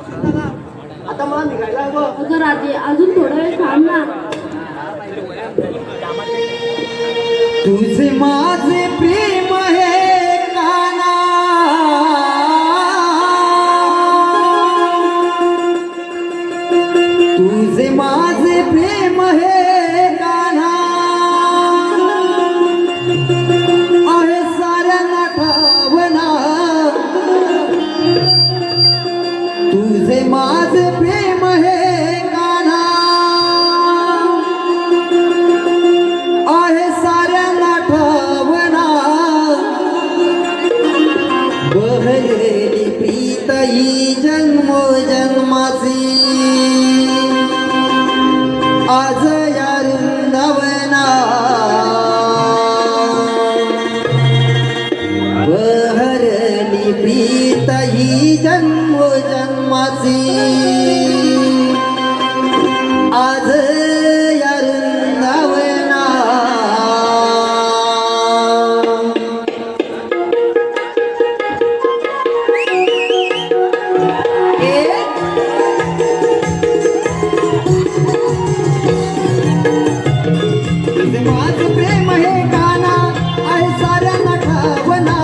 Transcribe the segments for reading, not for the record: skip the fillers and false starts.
आता मला निघायला हवं. अगं राजे अजून थोडा वेळ थांब ना. तुझे माझे प्रेम हे काना, तुझे माझे प्रेम हे काना, आहे साऱ्यांना ठावना. तुझे माझे प्रेम हे काना, आहे साऱ्यांना ठावना. बहरली प्रीत ही जन्मोजन्माची, आज या वृंदावना. बहरली प्रीत ही जन्मोजन्माची, आज या वृंदावना. तुझे माझे प्रेम हे काना, आहे साऱ्यांना ठावना.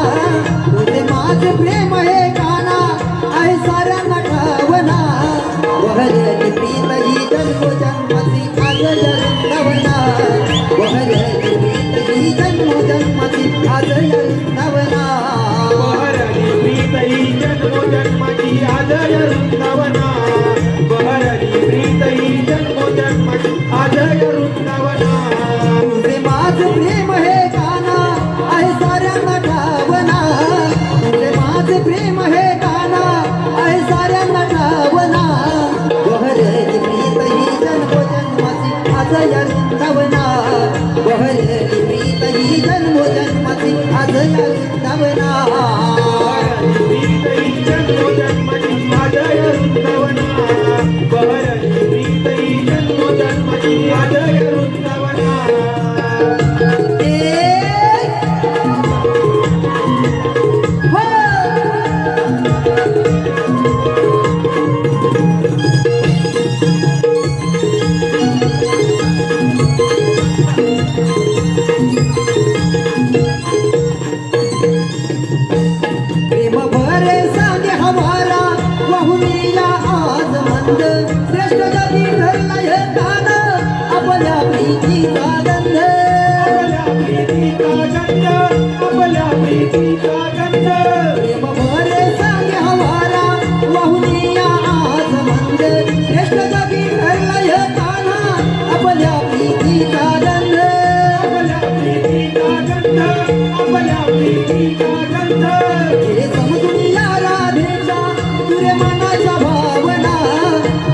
तुझे माझे प्रेम हे काना, आहे साऱ्यांना ठावना. बहरली प्रीत ही जन्मोजन्माची, आज या वृंदावना. बहरली प्रीत ही जन्मोजन्माची, आज या वृंदावना. बहरली प्रीत ही जन्मोजन्माची, आज या वृंदावना. बहरली प्रीत ही जन्मोजन्माची, आज या वृंदावना. तुझे माझे प्रेम हे काना, आहे साऱ्यांना ठावना. तुझे माझे प्रेम हे काना, आहे साऱ्यांना ठावना. बहरली प्रीत ही जन्मोजन्माची, आज या वृंदावना. बहरली प्रीत ही जन्मोजन्माची, आज या वृंदावना. प्रीत ही जन्मोजन्माची, आज या वृंदावना. बहरली प्रीत ही जन्मोजन्माची, आज या वृंदावना. प्रेम भरे सांगे हवारा, वाहून या आज मंद. श्रेष्ठ जगी ठरला हे कान, आपल्या प्रीतीचा गंध. आपल्या प्रीतीचा गंध, आपल्या प्रीतीचा गंध. प्रेम भरे सांगे हवारा, वाहून या आज मंद. श्रेष्ठ जगी ठरला हे कान, आपल्या प्रीतीचा गंध. आपल्या प्रीतीचा गंध, आपल्या प्रीतीचा गंध. हे समजून या राधेच्या तुरे मनाच्या भावना.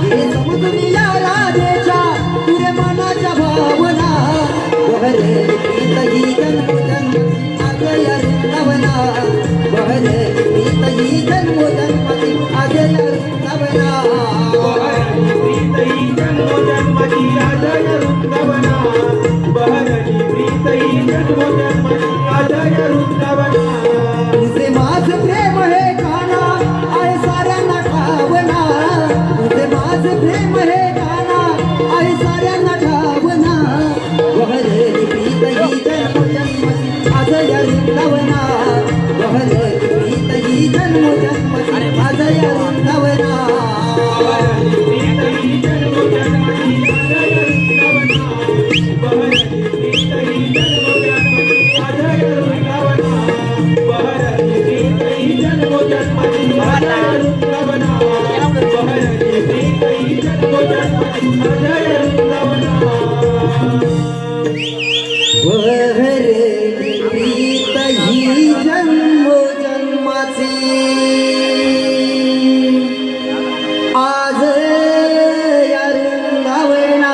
हे समजून या राधेच्या तुरे मनाच्या भावना. बहरली प्रीत ही जन्मोजन्माची, आज या वृंदावना. बहरली प्रीत ही जन्मोजन्माची, आज या वृंदावना. बहरली प्रीत ही जन्मोजन्माची, आज या वृंदावना. बहरली प्रीत ही जन्मोजन्माची, आज या वृंदावना. तुझे माझे प्रेम हे काना, आहे साऱ्यांना ठावना. तुझे माझे प्रेम हे काना, आहे साऱ्यांना ठावना. बहरली प्रीत ही जन्मोजन्माची, आज या वृंदावना. बहरली प्रीत ही जन्मोजन्माची, आज या वृंदावना. बहरली प्रीत ही जन्मोजन्माची, आज या वृंदावना. बहरली प्रीत ही जन्मोजन्माची, आज या वृंदावना. बहरली प्रीत ही जन्मोजन्माची, आज या वृंदावना. बहरली प्रीत ही जन्मोजन्माची, आज या वृंदावना. बहरली प्रीत ही जन्मोजन्माची, आज या वृंदावना.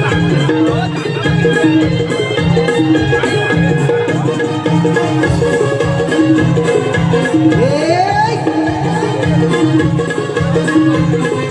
Thank you. वृंदावना